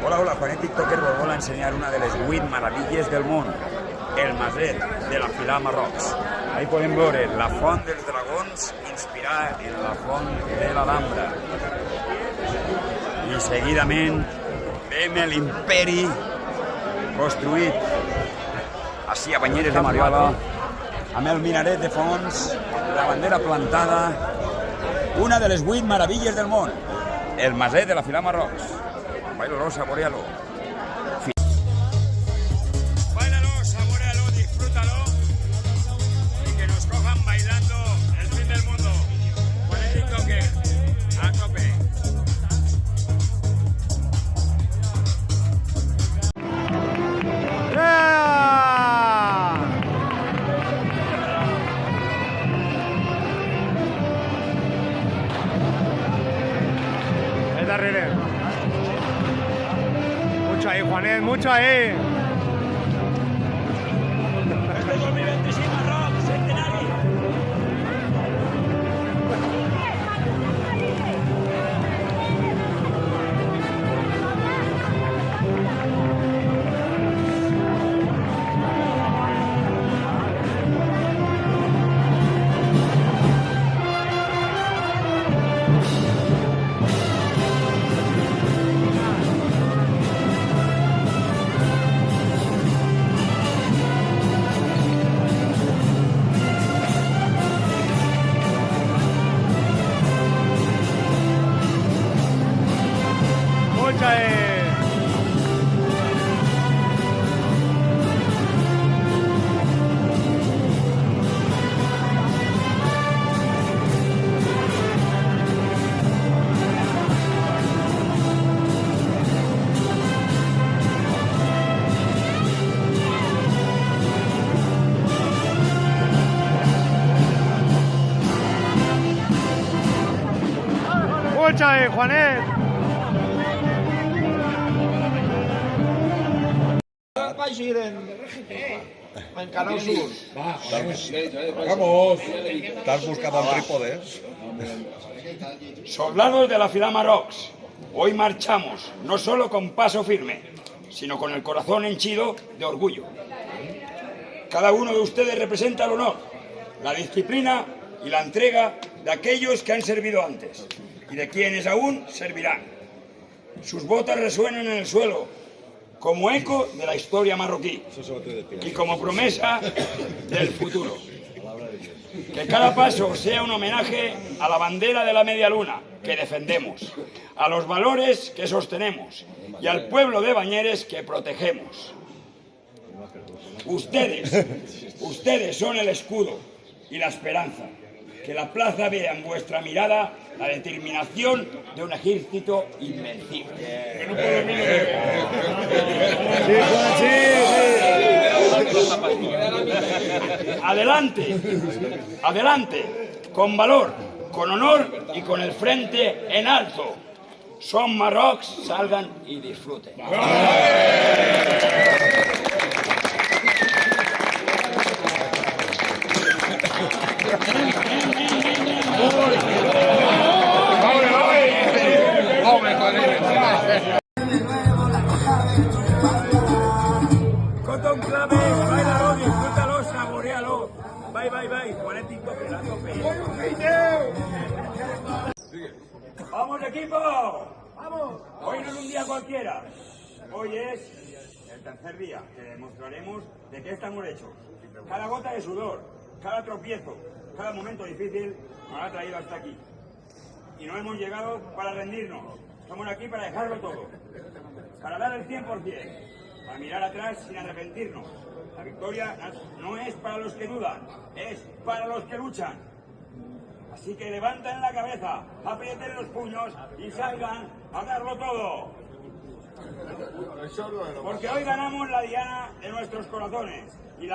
Hola, hola, Juanet TikToker vos vol ensenyar una de les 8 meravilles del món, el Maset de la Fila Marrocs. Ahí podem veure la Font dels Dragons inspirada en la Font de l'Alhambra. I seguidament veiem l'imperi construït així a Banyeres de Mariola, amb el minaret de fons, la bandera plantada, una de les 8 meravilles del món, el Maset de la Fila Marrocs. Bailalo, saborealo. Bailalo, saborealo, disfrútalo y que nos cojan bailando el fin del mundo. Con el TikToker, a tope. Es darrere. Mucho ahí, Juanet, mucho ahí. Este 2025 Marrocs, centenari. Mucho ahí. Mucho ahí, Juanet. Pàgina en Canal Sur. Vamos, estás buscando un trípode. Soldados de la Fila Marrocs, hoy marchamos no solo con paso firme, sino con el corazón henchido de orgullo. Cada uno de ustedes representa el honor, la disciplina y la entrega de aquellos que han servido antes y de quienes aún servirán. Sus botas resuenan en el suelo como eco de la historia marroquí y como promesa del futuro. Que cada paso sea un homenaje a la bandera de la media luna que defendemos, a los valores que sostenemos y al pueblo de Banyeres que protegemos. Ustedes son el escudo y la esperanza. Que la plaza vea en vuestra mirada la determinación de un ejército invencible. Adelante, adelante, con valor, con honor y con el frente en alto. Son Marrocs, salgan y disfruten. Cotton Clave, bailalo, disfrútalo, saborealo. Bye, bye, bye. Juanet TikToker, a tope. ¡Vamos, equipo! ¡Vamos! Hoy no es un día cualquiera. Hoy es el tercer día que demostraremos de qué estamos hechos. Cada gota de sudor, cada tropiezo, cada momento difícil nos ha traído hasta aquí. Y no hemos llegado para rendirnos. Estamos aquí para dejarlo todo. Para dar el 100%. Para mirar atrás sin arrepentirnos. La victoria no es para los que dudan, es para los que luchan. Así que levanten la cabeza, aprieten los puños y salgan a darlo todo. Porque hoy ganamos la diana de nuestros corazones y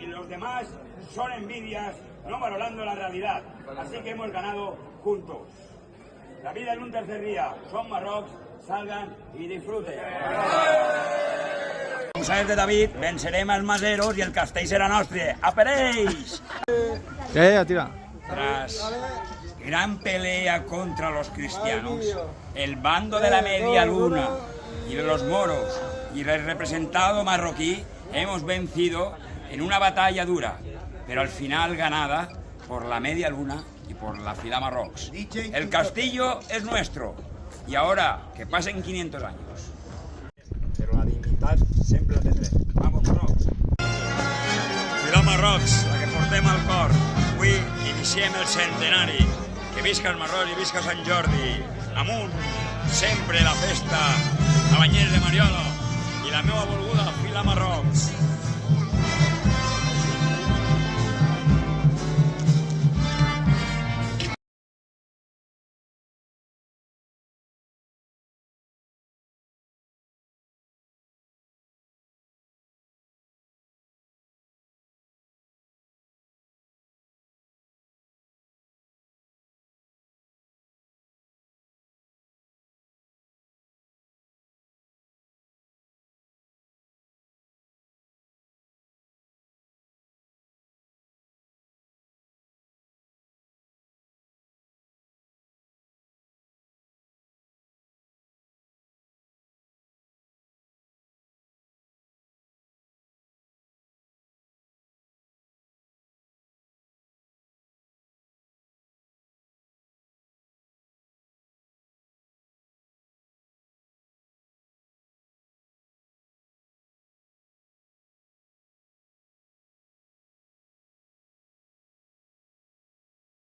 los demás son envidias, no valorando la realidad. Así que hemos ganado juntos. La vida en un tercer día. Son Marrocs, salgan y disfruten. Com sabes de David, vencerem els maseros i el castell serà nostre. ¡Apareix! Tira. Tras gran pelea contra los cristianos, el bando de la media luna y los moros y el representado marroquí hemos vencido en una batalla dura, pero al final ganada por la media luna y por la Fila Marrocs. El castillo es nuestro y ahora que pasen 500 años. Pero la dignidad siempre la tendré. Vamos, Marrocs. Fila Marrocs, la que portem al cor. Avui iniciem el centenari. Que visca el Marroc i visca Sant Jordi. Amunt, sempre la festa a Banyers de Mariolo. I la meva volguda Fila Marrocs.